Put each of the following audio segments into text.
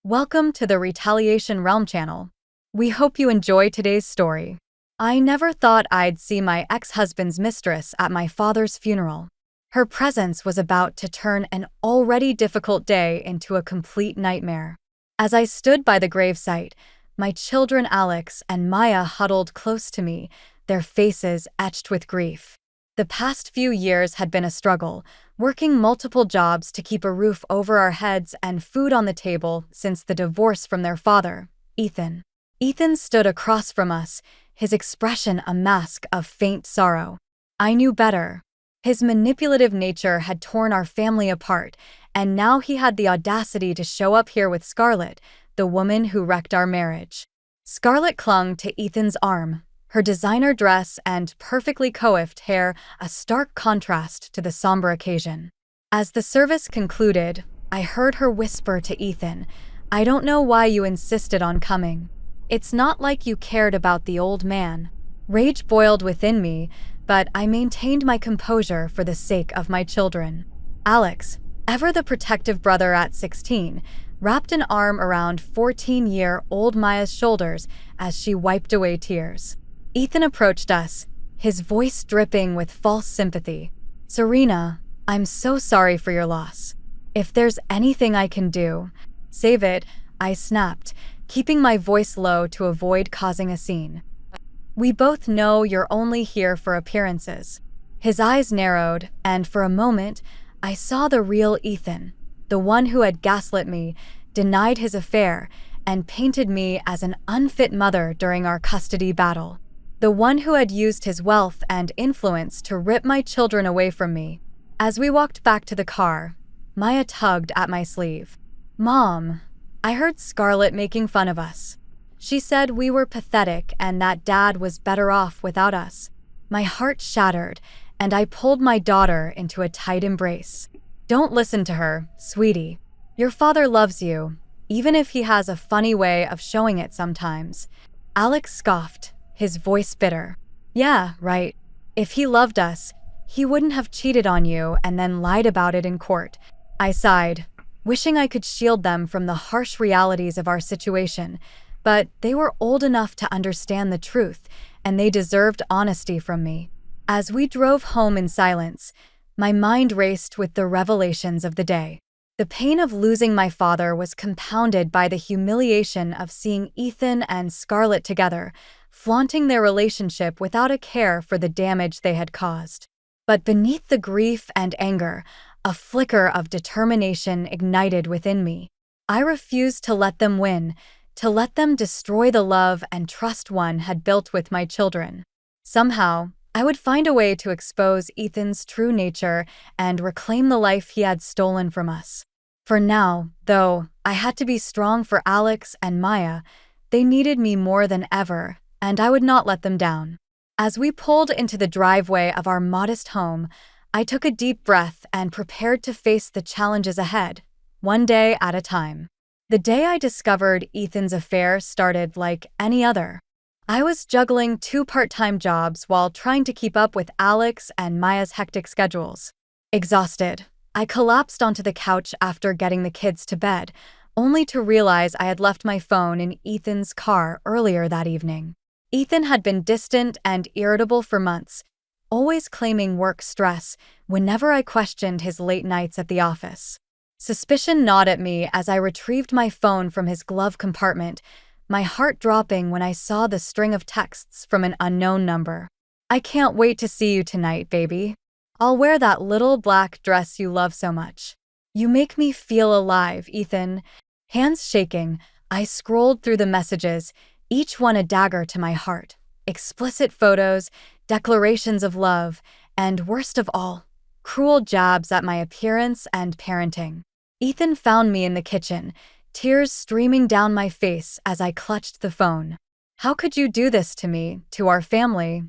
Welcome to the Retaliation Realm channel. We hope you enjoy today's story. I never thought I'd see my ex-husband's mistress at my father's funeral. Her presence was about to turn an already difficult day into a complete nightmare. As I stood by the gravesite, my children Alex and Maya huddled close to me, their faces etched with grief. The past few years had been a struggle, working multiple jobs to keep a roof over our heads and food on the table since the divorce from their father, Ethan. Ethan stood across from us, his expression a mask of faint sorrow. I knew better. His manipulative nature had torn our family apart, and now he had the audacity to show up here with Scarlett, the woman who wrecked our marriage. Scarlett clung to Ethan's arm, her designer dress and perfectly coiffed hair a stark contrast to the somber occasion. As the service concluded, I heard her whisper to Ethan, "I don't know why you insisted on coming. It's not like you cared about the old man." Rage boiled within me, but I maintained my composure for the sake of my children. Alex, ever the protective brother at 16, wrapped an arm around 14-year-old Maya's shoulders as she wiped away tears. Ethan approached us, his voice dripping with false sympathy. "Serena, I'm so sorry for your loss. If there's anything I can do, save it," I snapped, keeping my voice low to avoid causing a scene. "We both know you're only here for appearances." His eyes narrowed, and for a moment, I saw the real Ethan, the one who had gaslit me, denied his affair, and painted me as an unfit mother during our custody battle. The one who had used his wealth and influence to rip my children away from me. As we walked back to the car, Maya tugged at my sleeve. "Mom, I heard Scarlett making fun of us. She said we were pathetic and that Dad was better off without us." My heart shattered, and I pulled my daughter into a tight embrace. "Don't listen to her, sweetie. Your father loves you, even if he has a funny way of showing it sometimes." Alex scoffed, his voice bitter. "Yeah, right. If he loved us, he wouldn't have cheated on you and then lied about it in court." I sighed, wishing I could shield them from the harsh realities of our situation, but they were old enough to understand the truth, and they deserved honesty from me. As we drove home in silence, my mind raced with the revelations of the day. The pain of losing my father was compounded by the humiliation of seeing Ethan and Scarlett together, flaunting their relationship without a care for the damage they had caused. But beneath the grief and anger, a flicker of determination ignited within me. I refused to let them win, to let them destroy the love and trust one had built with my children. Somehow, I would find a way to expose Ethan's true nature and reclaim the life he had stolen from us. For now, though, I had to be strong for Alex and Maya. They needed me more than ever, and I would not let them down. As we pulled into the driveway of our modest home, I took a deep breath and prepared to face the challenges ahead, one day at a time. The day I discovered Ethan's affair started like any other. I was juggling 2 part-time jobs while trying to keep up with Alex and Maya's hectic schedules. Exhausted, I collapsed onto the couch after getting the kids to bed, only to realize I had left my phone in Ethan's car earlier that evening. Ethan had been distant and irritable for months, always claiming work stress whenever I questioned his late nights at the office. Suspicion gnawed at me as I retrieved my phone from his glove compartment, my heart dropping when I saw the string of texts from an unknown number. "I can't wait to see you tonight, baby. I'll wear that little black dress you love so much. You make me feel alive, Ethan." Hands shaking, I scrolled through the messages, each one a dagger to my heart. Explicit photos, declarations of love, and worst of all, cruel jabs at my appearance and parenting. Ethan found me in the kitchen, tears streaming down my face as I clutched the phone. "How could you do this to me, to our family?"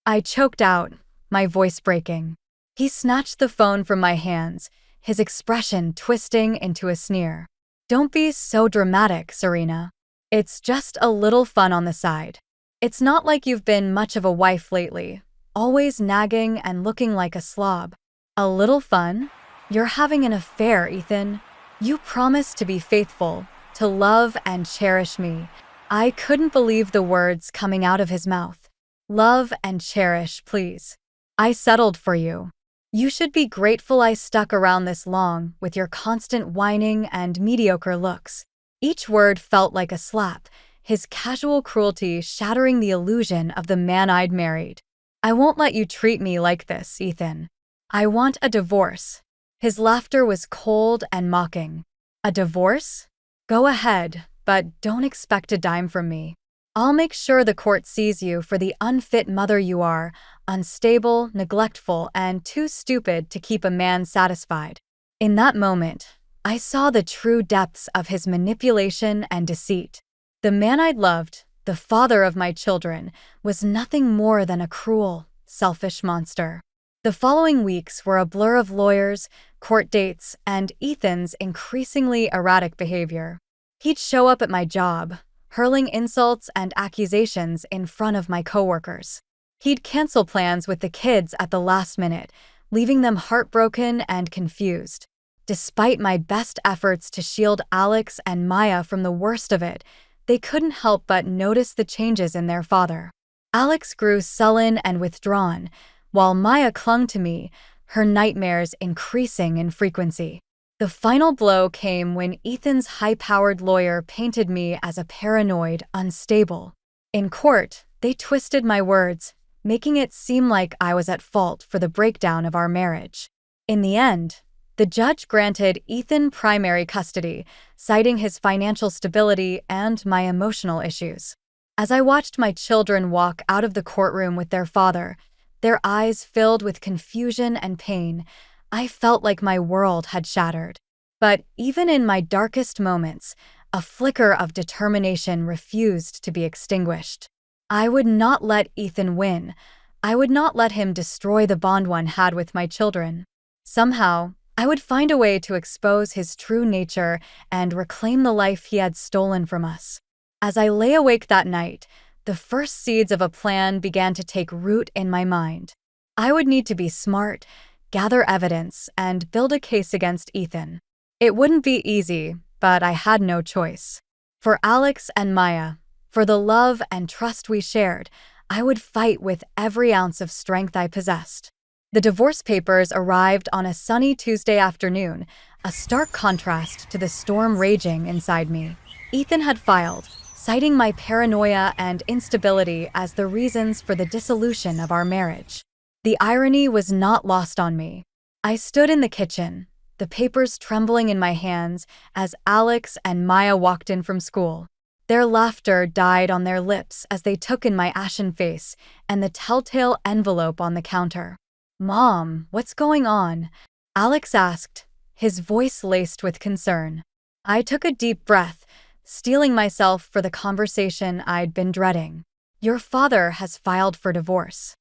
I choked out, my voice breaking. He snatched the phone from my hands, his expression twisting into a sneer. "Don't be so dramatic, Serena. It's just a little fun on the side. It's not like you've been much of a wife lately, always nagging and looking like a slob." "A little fun? You're having an affair, Ethan. You promised to be faithful, to love and cherish me. I couldn't believe the words coming out of his mouth. Love and cherish, please. I settled for you. You should be grateful I stuck around this long with your constant whining and mediocre looks. Each word felt like a slap, his casual cruelty shattering the illusion of the man I'd married. I won't let you treat me like this, Ethan. I want a divorce. His laughter was cold and mocking. A divorce? Go ahead, but don't expect a dime from me. I'll make sure the court sees you for the unfit mother you are, unstable, neglectful, and too stupid to keep a man satisfied. In that moment, I saw the true depths of his manipulation and deceit. The man I'd loved, the father of my children, was nothing more than a cruel, selfish monster. The following weeks were a blur of lawyers, court dates, and Ethan's increasingly erratic behavior. He'd show up at my job, hurling insults and accusations in front of my coworkers. He'd cancel plans with the kids at the last minute, leaving them heartbroken and confused. Despite my best efforts to shield Alex and Maya from the worst of it, they couldn't help but notice the changes in their father. Alex grew sullen and withdrawn, while Maya clung to me, her nightmares increasing in frequency. The final blow came when Ethan's high-powered lawyer painted me as a paranoid, unstable. In court, they twisted my words, making it seem like I was at fault for the breakdown of our marriage. In the end, the judge granted Ethan primary custody, citing his financial stability and my emotional issues. As I watched my children walk out of the courtroom with their father, their eyes filled with confusion and pain, I felt like my world had shattered. But even in my darkest moments, a flicker of determination refused to be extinguished. I would not let Ethan win. I would not let him destroy the bond one had with my children. Somehow, I would find a way to expose his true nature and reclaim the life he had stolen from us. As I lay awake that night, the first seeds of a plan began to take root in my mind. I would need to be smart, gather evidence, and build a case against Ethan. It wouldn't be easy, but I had no choice. For Alex and Maya, for the love and trust we shared, I would fight with every ounce of strength I possessed. The divorce papers arrived on a sunny Tuesday afternoon, a stark contrast to the storm raging inside me. Ethan had filed, citing my paranoia and instability as the reasons for the dissolution of our marriage. The irony was not lost on me. I stood in the kitchen, the papers trembling in my hands as Alex and Maya walked in from school. Their laughter died on their lips as they took in my ashen face and the telltale envelope on the counter. "Mom, what's going on?" Alex asked, his voice laced with concern. I took a deep breath, steeling myself for the conversation I'd been dreading. "Your father has filed for divorce.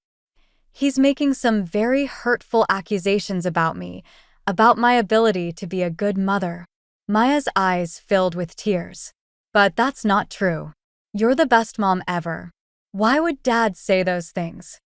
He's making some very hurtful accusations about me, about my ability to be a good mother." Maya's eyes filled with tears. "But that's not true. You're the best mom ever. Why would Dad say those things?"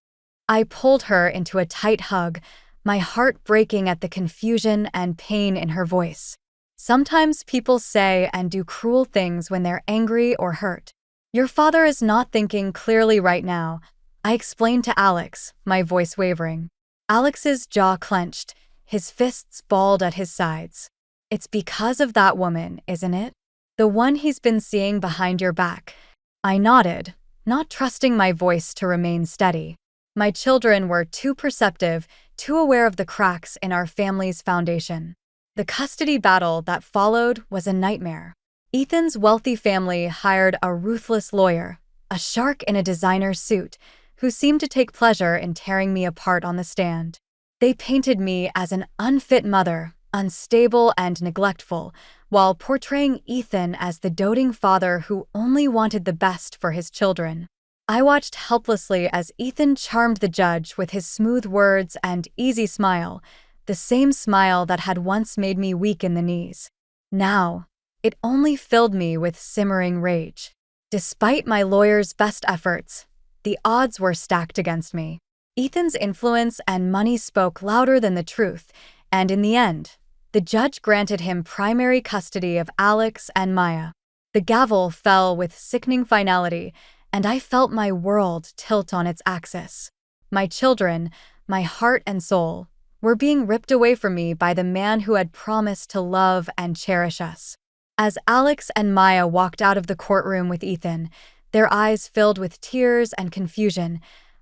I pulled her into a tight hug, my heart breaking at the confusion and pain in her voice. "Sometimes people say and do cruel things when they're angry or hurt. Your father is not thinking clearly right now," I explained to Alex, my voice wavering. Alex's jaw clenched, his fists balled at his sides. "It's because of that woman, isn't it? The one he's been seeing behind your back." I nodded, not trusting my voice to remain steady. My children were too perceptive, too aware of the cracks in our family's foundation. The custody battle that followed was a nightmare. Ethan's wealthy family hired a ruthless lawyer, a shark in a designer suit, who seemed to take pleasure in tearing me apart on the stand. They painted me as an unfit mother, unstable and neglectful, while portraying Ethan as the doting father who only wanted the best for his children. I watched helplessly as Ethan charmed the judge with his smooth words and easy smile, the same smile that had once made me weak in the knees. Now, it only filled me with simmering rage. Despite my lawyer's best efforts, the odds were stacked against me. Ethan's influence and money spoke louder than the truth, and in the end, the judge granted him primary custody of Alex and Maya. The gavel fell with sickening finality, and I felt my world tilt on its axis. My children, my heart and soul, were being ripped away from me by the man who had promised to love and cherish us. As Alex and Maya walked out of the courtroom with Ethan, their eyes filled with tears and confusion,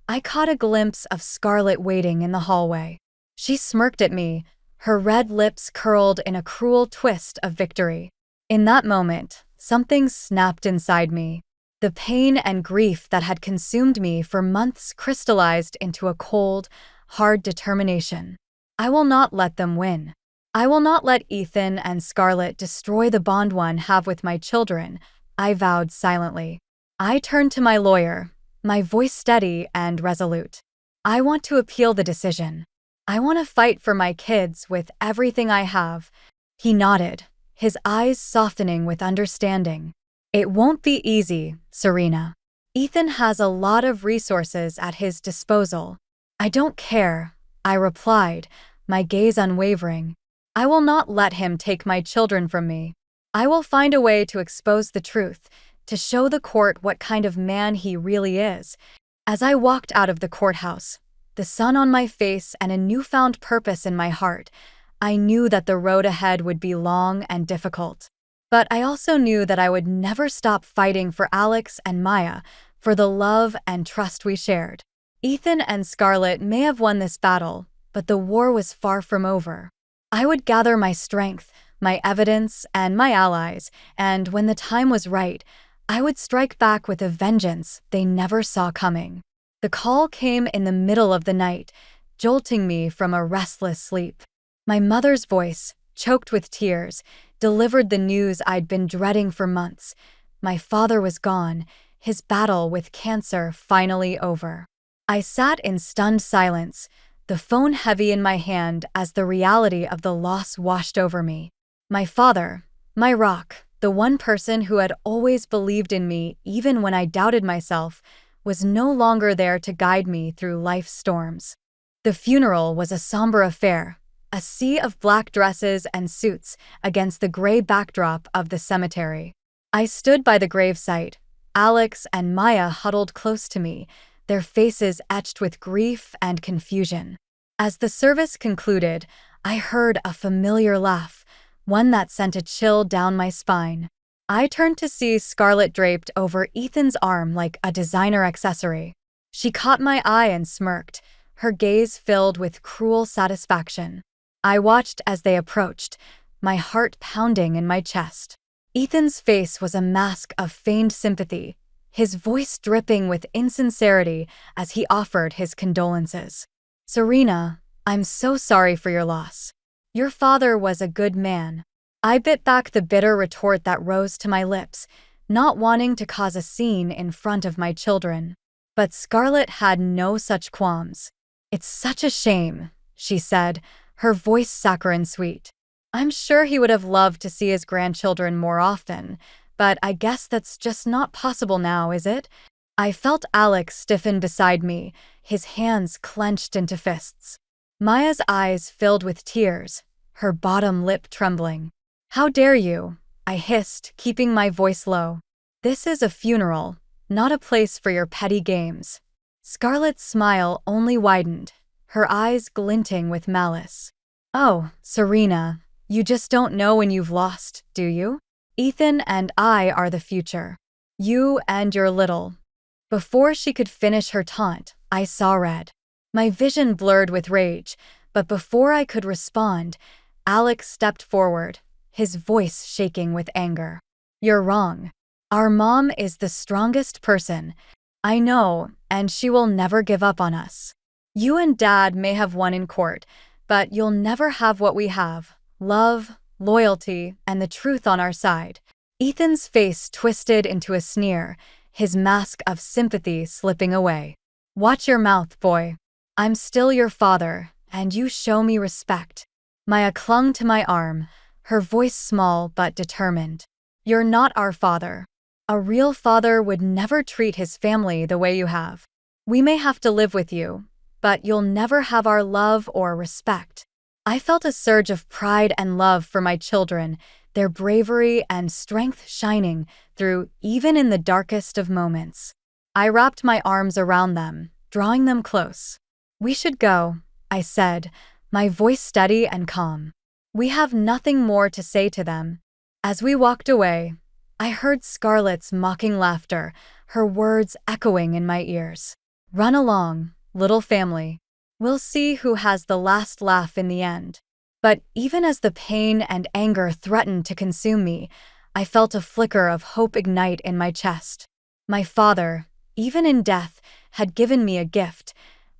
I caught a glimpse of Scarlett waiting in the hallway. She smirked at me, her red lips curled in a cruel twist of victory. In that moment, something snapped inside me. The pain and grief that had consumed me for months crystallized into a cold, hard determination. I will not let them win. I will not let Ethan and Scarlett destroy the bond one have with my children, I vowed silently. I turned to my lawyer, my voice steady and resolute. I want to appeal the decision. I want to fight for my kids with everything I have. He nodded, his eyes softening with understanding. It won't be easy, Serena. Ethan has a lot of resources at his disposal. I don't care, I replied, my gaze unwavering. I will not let him take my children from me. I will find a way to expose the truth, to show the court what kind of man he really is. As I walked out of the courthouse, the sun on my face and a newfound purpose in my heart, I knew that the road ahead would be long and difficult. But I also knew that I would never stop fighting for Alex and Maya, for the love and trust we shared. Ethan and Scarlett may have won this battle, but the war was far from over. I would gather my strength, my evidence, and my allies, and when the time was right, I would strike back with a vengeance they never saw coming. The call came in the middle of the night, jolting me from a restless sleep. My mother's voice, choked with tears, delivered the news I'd been dreading for months. My father was gone, his battle with cancer finally over. I sat in stunned silence, the phone heavy in my hand as the reality of the loss washed over me. My father, my rock, the one person who had always believed in me even when I doubted myself, was no longer there to guide me through life's storms. The funeral was a somber affair, a sea of black dresses and suits against the gray backdrop of the cemetery. I stood by the gravesite, Alex and Maya huddled close to me, their faces etched with grief and confusion. As the service concluded, I heard a familiar laugh, one that sent a chill down my spine. I turned to see Scarlett draped over Ethan's arm like a designer accessory. She caught my eye and smirked, her gaze filled with cruel satisfaction. I watched as they approached, my heart pounding in my chest. Ethan's face was a mask of feigned sympathy, his voice dripping with insincerity as he offered his condolences. Serena, I'm so sorry for your loss. Your father was a good man. I bit back the bitter retort that rose to my lips, not wanting to cause a scene in front of my children. But Scarlett had no such qualms. It's such a shame, she said, her voice saccharine sweet. I'm sure he would have loved to see his grandchildren more often, but I guess that's just not possible now, is it? I felt Alex stiffen beside me, his hands clenched into fists. Maya's eyes filled with tears, her bottom lip trembling. How dare you? I hissed, keeping my voice low. This is a funeral, not a place for your petty games. Scarlett's smile only widened, her eyes glinting with malice. Oh, Serena, you just don't know when you've lost, do you? Ethan and I are the future. You and your little. Before she could finish her taunt, I saw red. My vision blurred with rage, but before I could respond, Alex stepped forward, his voice shaking with anger. You're wrong. Our mom is the strongest person. I know, and she will never give up on us. You and Dad may have won in court, but you'll never have what we have: love, loyalty, and the truth on our side. Ethan's face twisted into a sneer, his mask of sympathy slipping away. Watch your mouth, boy. I'm still your father, and you show me respect. Maya clung to my arm, her voice small but determined. You're not our father. A real father would never treat his family the way you have. We may have to live with you, but you'll never have our love or respect. I felt a surge of pride and love for my children, their bravery and strength shining through even in the darkest of moments. I wrapped my arms around them, drawing them close. "We should go," I said, my voice steady and calm. "We have nothing more to say to them." As we walked away, I heard Scarlett's mocking laughter, her words echoing in my ears. "Run along, little family. We'll see who has the last laugh in the end." But even as the pain and anger threatened to consume me, I felt a flicker of hope ignite in my chest. My father, even in death, had given me a gift,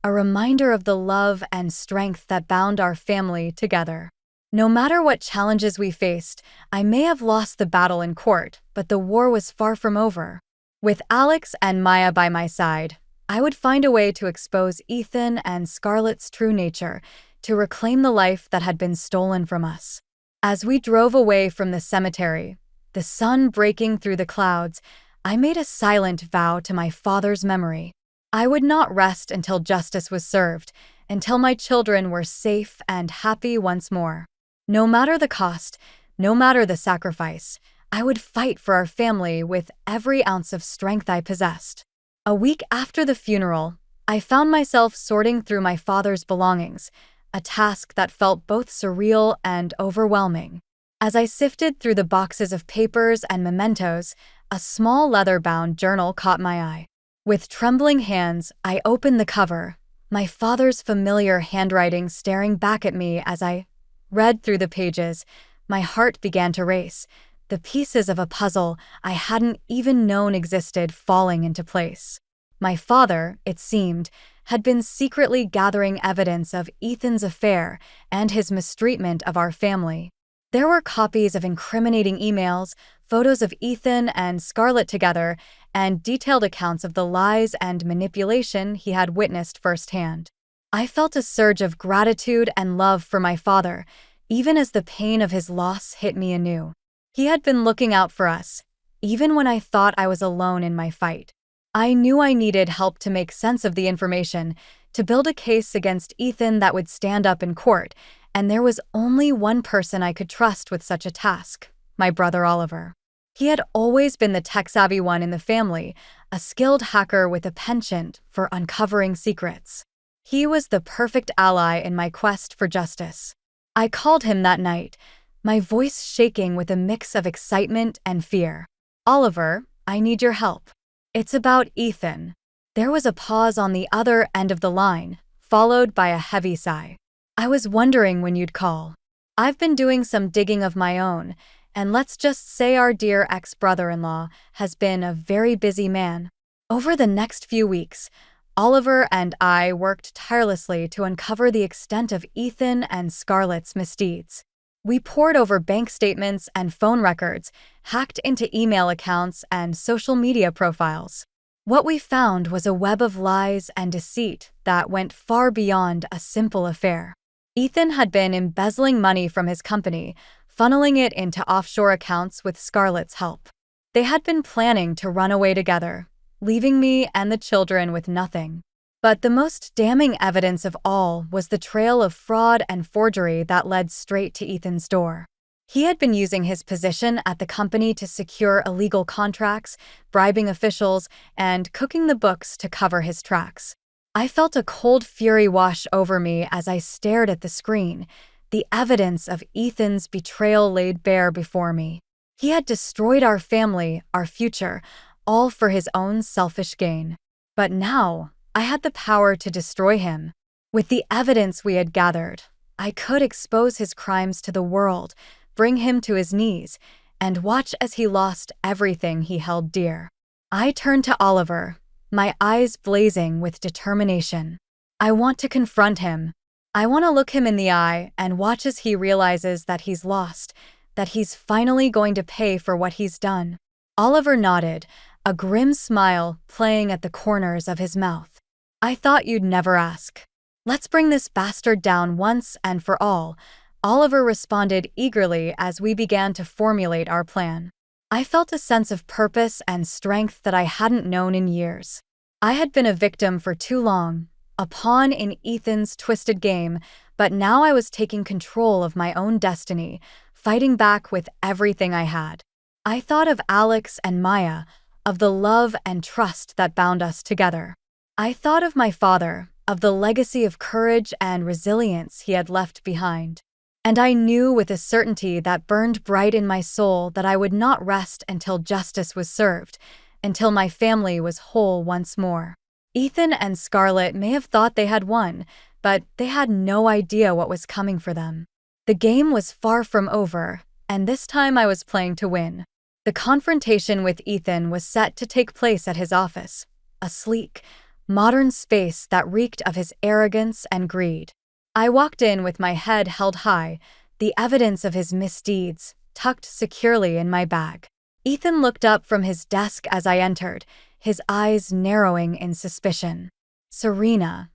a reminder of the love and strength that bound our family together. No matter what challenges we faced, I may have lost the battle in court, but the war was far from over. With Alex and Maya by my side, I would find a way to expose Ethan and Scarlett's true nature, to reclaim the life that had been stolen from us. As we drove away from the cemetery, the sun breaking through the clouds, I made a silent vow to my father's memory. I would not rest until justice was served, until my children were safe and happy once more. No matter the cost, no matter the sacrifice, I would fight for our family with every ounce of strength I possessed. A week after the funeral, I found myself sorting through my father's belongings, a task that felt both surreal and overwhelming. As I sifted through the boxes of papers and mementos, a small leather-bound journal caught my eye. With trembling hands, I opened the cover, my father's familiar handwriting staring back at me as I read through the pages. My heart began to race, the pieces of a puzzle I hadn't even known existed falling into place. My father, it seemed, had been secretly gathering evidence of Ethan's affair and his mistreatment of our family. There were copies of incriminating emails, photos of Ethan and Scarlett together, and detailed accounts of the lies and manipulation he had witnessed firsthand. I felt a surge of gratitude and love for my father, even as the pain of his loss hit me anew. He had been looking out for us, even when I thought I was alone in my fight. I knew I needed help to make sense of the information, to build a case against Ethan that would stand up in court, and there was only one person I could trust with such a task: my brother Oliver. He had always been the tech-savvy one in the family, a skilled hacker with a penchant for uncovering secrets. He was the perfect ally in my quest for justice. I called him that night, my voice shaking with a mix of excitement and fear. "Oliver, I need your help. It's about Ethan." There was a pause on the other end of the line, followed by a heavy sigh. "I was wondering when you'd call. I've been doing some digging of my own, and let's just say our dear ex-brother-in-law has been a very busy man." Over the next few weeks, Oliver and I worked tirelessly to uncover the extent of Ethan and Scarlett's misdeeds. We pored over bank statements and phone records, hacked into email accounts and social media profiles. What we found was a web of lies and deceit that went far beyond a simple affair. Ethan had been embezzling money from his company, funneling it into offshore accounts with Scarlett's help. They had been planning to run away together, leaving me and the children with nothing. But the most damning evidence of all was the trail of fraud and forgery that led straight to Ethan's door. He had been using his position at the company to secure illegal contracts, bribing officials, and cooking the books to cover his tracks. I felt a cold fury wash over me as I stared at the screen, the evidence of Ethan's betrayal laid bare before me. He had destroyed our family, our future, all for his own selfish gain. But now, I had the power to destroy him. With the evidence we had gathered, I could expose his crimes to the world, bring him to his knees, and watch as he lost everything he held dear. I turned to Oliver, my eyes blazing with determination. I want to confront him. I want to look him in the eye and watch as he realizes that he's lost, that he's finally going to pay for what he's done. Oliver nodded, a grim smile playing at the corners of his mouth. "I thought you'd never ask. Let's bring this bastard down once and for all," Oliver responded eagerly as we began to formulate our plan. I felt a sense of purpose and strength that I hadn't known in years. I had been a victim for too long, a pawn in Ethan's twisted game, but now I was taking control of my own destiny, fighting back with everything I had. I thought of Alex and Maya, of the love and trust that bound us together. I thought of my father, of the legacy of courage and resilience he had left behind. And I knew with a certainty that burned bright in my soul that I would not rest until justice was served, until my family was whole once more. Ethan and Scarlett may have thought they had won, but they had no idea what was coming for them. The game was far from over, and this time I was playing to win. The confrontation with Ethan was set to take place at his office, a sleek, modern space that reeked of his arrogance and greed. I walked in with my head held high, the evidence of his misdeeds tucked securely in my bag. Ethan looked up from his desk as I entered, his eyes narrowing in suspicion. "Serena,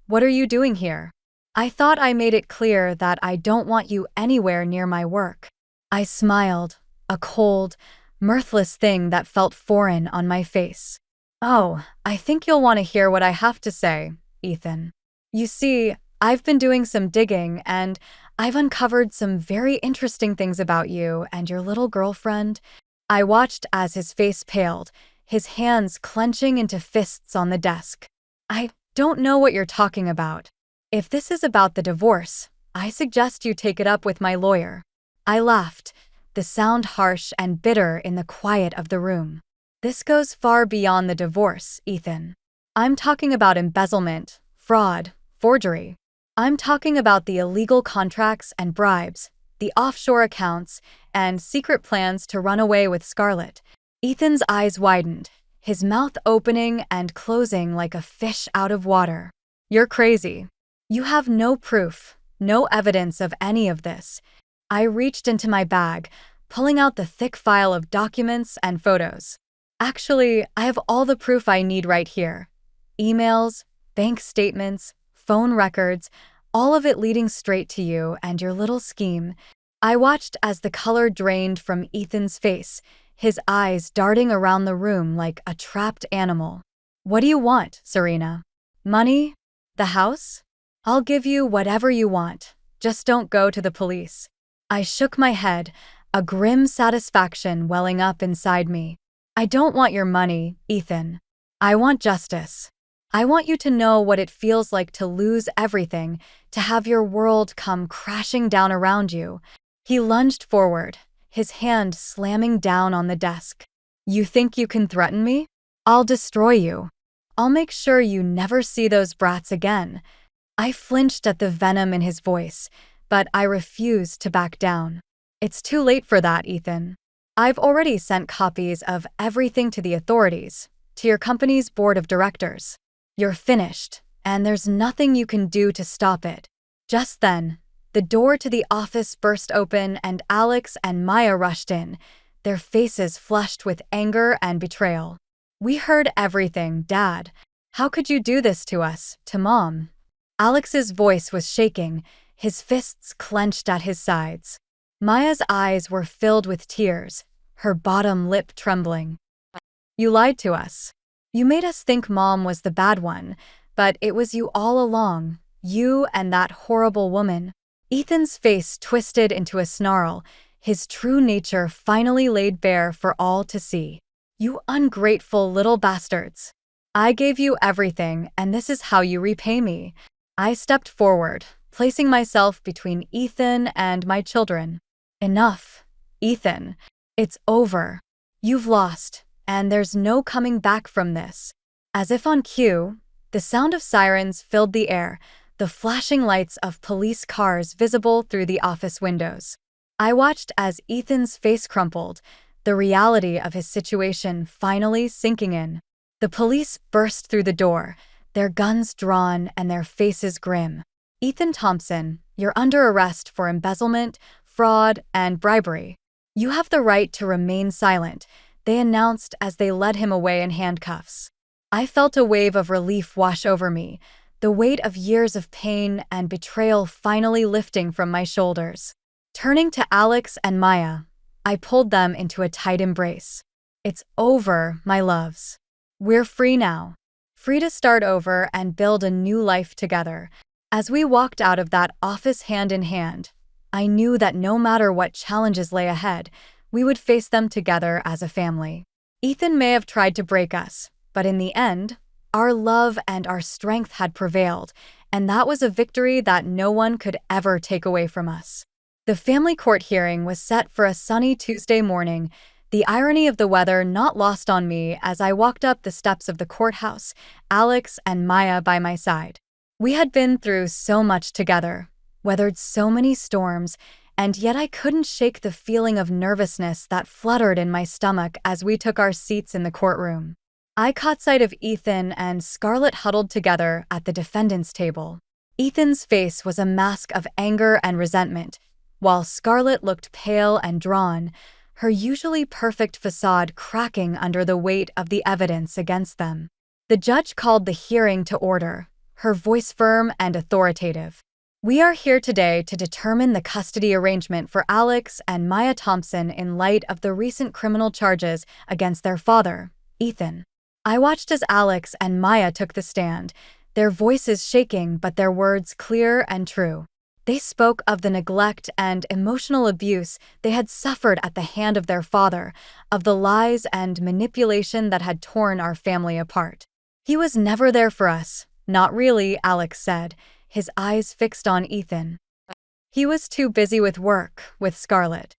what are you doing here? I thought I made it clear that I don't want you anywhere near my work." I smiled, a cold, mirthless thing that felt foreign on my face. "Oh, I think you'll want to hear what I have to say, Ethan. You see, I've been doing some digging and I've uncovered some very interesting things about you and your little girlfriend." I watched as his face paled, his hands clenching into fists on the desk. "I don't know what you're talking about. If this is about the divorce, I suggest you take it up with my lawyer." I laughed, the sound harsh and bitter in the quiet of the room. "This goes far beyond the divorce, Ethan. I'm talking about embezzlement, fraud, forgery. I'm talking about the illegal contracts and bribes, the offshore accounts, and secret plans to run away with Scarlett." Ethan's eyes widened, his mouth opening and closing like a fish out of water. "You're crazy. You have no proof, no evidence of any of this." I reached into my bag, pulling out the thick file of documents and photos. "Actually, I have all the proof I need right here. Emails, bank statements, phone records, all of it leading straight to you and your little scheme." I watched as the color drained from Ethan's face, his eyes darting around the room like a trapped animal. "What do you want, Serena? Money? The house? I'll give you whatever you want. Just don't go to the police." I shook my head, a grim satisfaction welling up inside me. "I don't want your money, Ethan. I want justice. I want you to know what it feels like to lose everything, to have your world come crashing down around you." He lunged forward, his hand slamming down on the desk. "You think you can threaten me? I'll destroy you. I'll make sure you never see those brats again." I flinched at the venom in his voice, but I refused to back down. "It's too late for that, Ethan. I've already sent copies of everything to the authorities, to your company's board of directors. You're finished, and there's nothing you can do to stop it." Just then, the door to the office burst open and Alex and Maya rushed in, their faces flushed with anger and betrayal. "We heard everything, Dad. How could you do this to us, to Mom?" Alex's voice was shaking, his fists clenched at his sides. Maya's eyes were filled with tears, her bottom lip trembling. "You lied to us. You made us think Mom was the bad one, but it was you all along, you and that horrible woman." Ethan's face twisted into a snarl, his true nature finally laid bare for all to see. "You ungrateful little bastards. I gave you everything, and this is how you repay me." I stepped forward, placing myself between Ethan and my children. "Enough, Ethan. It's over. You've lost, and there's no coming back from this." As if on cue, the sound of sirens filled the air, the flashing lights of police cars visible through the office windows. I watched as Ethan's face crumpled, the reality of his situation finally sinking in. The police burst through the door, their guns drawn and their faces grim. "Ethan Thompson, you're under arrest for embezzlement, fraud, and bribery. You have the right to remain silent," they announced as they led him away in handcuffs. I felt a wave of relief wash over me, the weight of years of pain and betrayal finally lifting from my shoulders. Turning to Alex and Maya, I pulled them into a tight embrace. "It's over, my loves. We're free now. Free to start over and build a new life together." As we walked out of that office hand in hand, I knew that no matter what challenges lay ahead, we would face them together as a family. Ethan may have tried to break us, but in the end, our love and our strength had prevailed, and that was a victory that no one could ever take away from us. The family court hearing was set for a sunny Tuesday morning, the irony of the weather not lost on me as I walked up the steps of the courthouse, Alex and Maya by my side. We had been through so much together, weathered so many storms, and yet I couldn't shake the feeling of nervousness that fluttered in my stomach as we took our seats in the courtroom. I caught sight of Ethan and Scarlett huddled together at the defendant's table. Ethan's face was a mask of anger and resentment, while Scarlett looked pale and drawn, her usually perfect facade cracking under the weight of the evidence against them. The judge called the hearing to order, her voice firm and authoritative. We are here today to determine the custody arrangement for Alex and Maya Thompson in light of the recent criminal charges against their father, Ethan. I watched as Alex and Maya took the stand, their voices shaking but their words clear and true. They spoke of the neglect and emotional abuse they had suffered at the hand of their father, of the lies and manipulation that had torn our family apart. He was never there for us, not really, Alex said, his eyes fixed on Ethan. He was too busy with work, with Scarlett.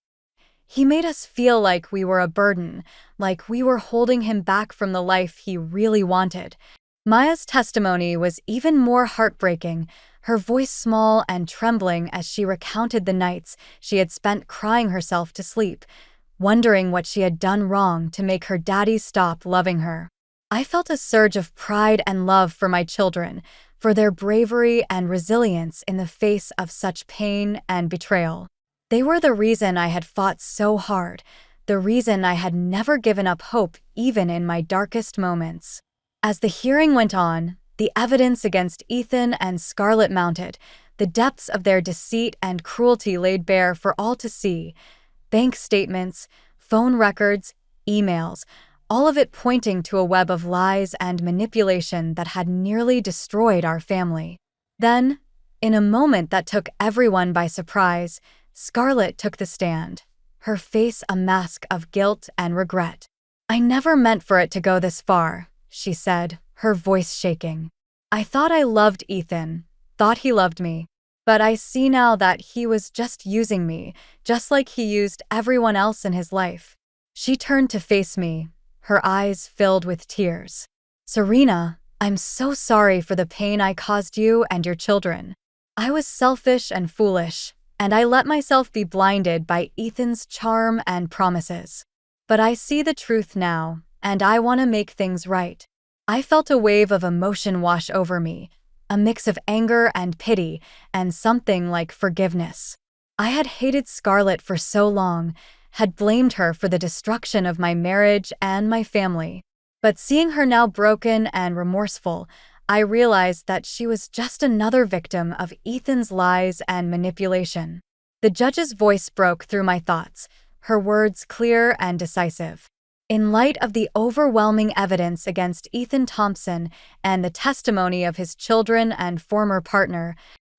He made us feel like we were a burden, like we were holding him back from the life he really wanted. Maya's testimony was even more heartbreaking, her voice small and trembling as she recounted the nights she had spent crying herself to sleep, wondering what she had done wrong to make her daddy stop loving her. I felt a surge of pride and love for my children, for their bravery and resilience in the face of such pain and betrayal. They were the reason I had fought so hard, the reason I had never given up hope even in my darkest moments. As the hearing went on, the evidence against Ethan and Scarlett mounted, the depths of their deceit and cruelty laid bare for all to see. Bank statements, phone records, emails, all of it pointing to a web of lies and manipulation that had nearly destroyed our family. Then, in a moment that took everyone by surprise, Scarlett took the stand, her face a mask of guilt and regret. "I never meant for it to go this far," she said, her voice shaking. "I thought I loved Ethan, thought he loved me. But I see now that he was just using me, just like he used everyone else in his life." She turned to face me, her eyes filled with tears. "Serena, I'm so sorry for the pain I caused you and your children. I was selfish and foolish, and I let myself be blinded by Ethan's charm and promises. But I see the truth now, and I want to make things right." I felt a wave of emotion wash over me, a mix of anger and pity, and something like forgiveness. I had hated Scarlett for so long, had blamed her for the destruction of my marriage and my family. But seeing her now broken and remorseful, I realized that she was just another victim of Ethan's lies and manipulation. The judge's voice broke through my thoughts, her words clear and decisive. In light of the overwhelming evidence against Ethan Thompson and the testimony of his children and former partner,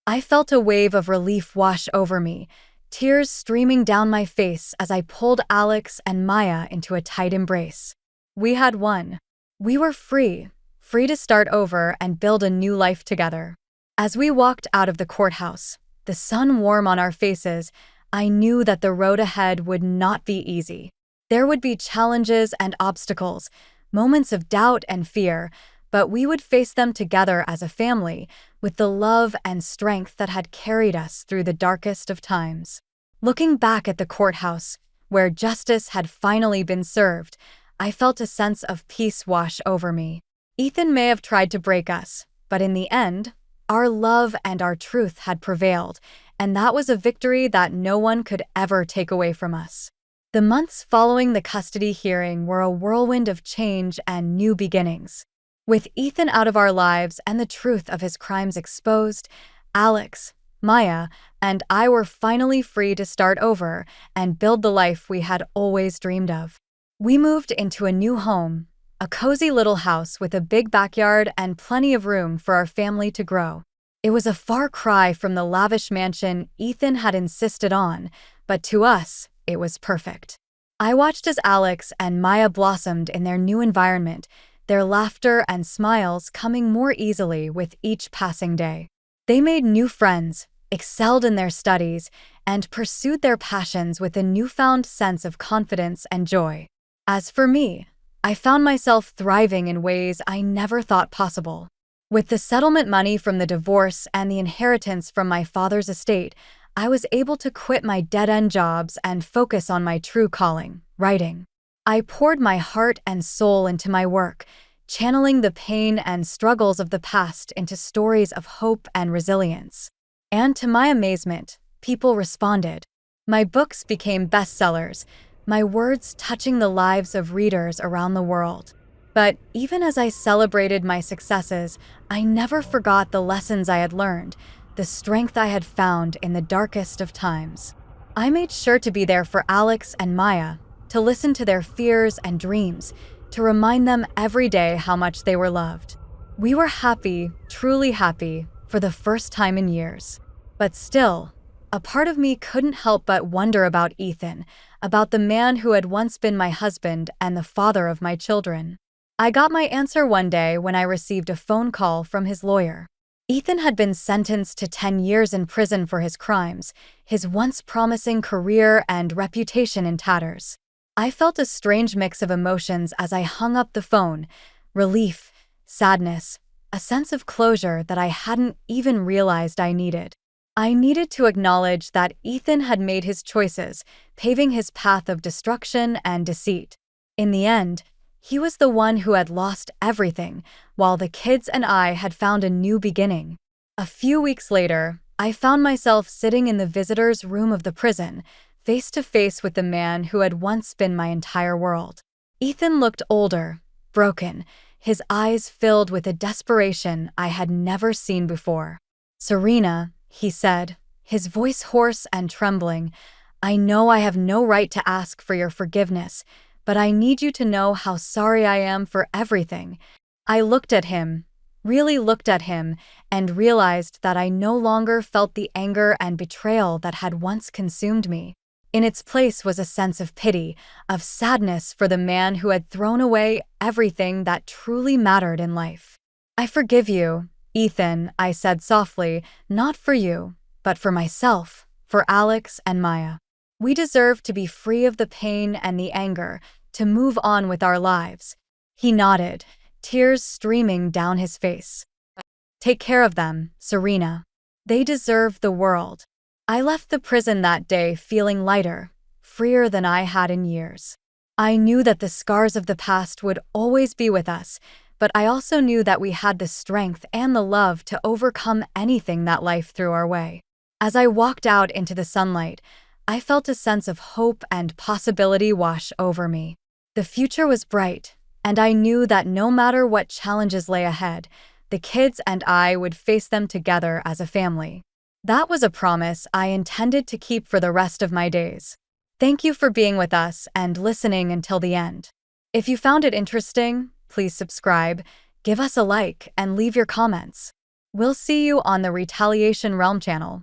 I felt a wave of relief wash over me, tears streaming down my face as I pulled Alex and Maya into a tight embrace. We had won. We were free to start over and build a new life together. As we walked out of the courthouse, the sun warm on our faces, I knew that the road ahead would not be easy. There would be challenges and obstacles, moments of doubt and fear, but we would face them together as a family, with the love and strength that had carried us through the darkest of times. Looking back at the courthouse, where justice had finally been served, I felt a sense of peace wash over me. Ethan may have tried to break us, but in the end, our love and our truth had prevailed, and that was a victory that no one could ever take away from us. The months following the custody hearing were a whirlwind of change and new beginnings. With Ethan out of our lives and the truth of his crimes exposed, Alex, Maya, and I were finally free to start over and build the life we had always dreamed of. We moved into a new home, a cozy little house with a big backyard and plenty of room for our family to grow. It was a far cry from the lavish mansion Ethan had insisted on, but to us, it was perfect. I watched as Alex and Maya blossomed in their new environment, their laughter and smiles coming more easily with each passing day. They made new friends, excelled in their studies, and pursued their passions with a newfound sense of confidence and joy. As for me, I found myself thriving in ways I never thought possible. With the settlement money from the divorce and the inheritance from my father's estate, I was able to quit my dead-end jobs and focus on my true calling, writing. I poured my heart and soul into my work, channeling the pain and struggles of the past into stories of hope and resilience. And to my amazement, people responded. My books became bestsellers, my words touching the lives of readers around the world. But even as I celebrated my successes, I never forgot the lessons I had learned, the strength I had found in the darkest of times. I made sure to be there for Alex and Maya, to listen to their fears and dreams, to remind them every day how much they were loved. We were happy, truly happy, for the first time in years. But still, a part of me couldn't help but wonder about Ethan, about the man who had once been my husband and the father of my children. I got my answer one day when I received a phone call from his lawyer. Ethan had been sentenced to 10 years in prison for his crimes, his once promising career and reputation in tatters. I felt a strange mix of emotions as I hung up the phone: relief, sadness, a sense of closure that I hadn't even realized I needed. I needed to acknowledge that Ethan had made his choices, paving his path of destruction and deceit. In the end, he was the one who had lost everything, while the kids and I had found a new beginning. A few weeks later, I found myself sitting in the visitors' room of the prison, face to face with the man who had once been my entire world. Ethan looked older, broken, his eyes filled with a desperation I had never seen before. "Serena," he said, his voice hoarse and trembling, "I know I have no right to ask for your forgiveness, but I need you to know how sorry I am for everything." I looked at him, really looked at him, and realized that I no longer felt the anger and betrayal that had once consumed me. In its place was a sense of pity, of sadness for the man who had thrown away everything that truly mattered in life. "I forgive you, Ethan," I said softly, "not for you, but for myself, for Alex and Maya. We deserve to be free of the pain and the anger, to move on with our lives." He nodded, tears streaming down his face. "Take care of them, Serena. They deserve the world." I left the prison that day feeling lighter, freer than I had in years. I knew that the scars of the past would always be with us, but I also knew that we had the strength and the love to overcome anything that life threw our way. As I walked out into the sunlight, I felt a sense of hope and possibility wash over me. The future was bright, and I knew that no matter what challenges lay ahead, the kids and I would face them together as a family. That was a promise I intended to keep for the rest of my days. Thank you for being with us and listening until the end. If you found it interesting, please subscribe, give us a like, and leave your comments. We'll see you on the Retaliation Realm channel.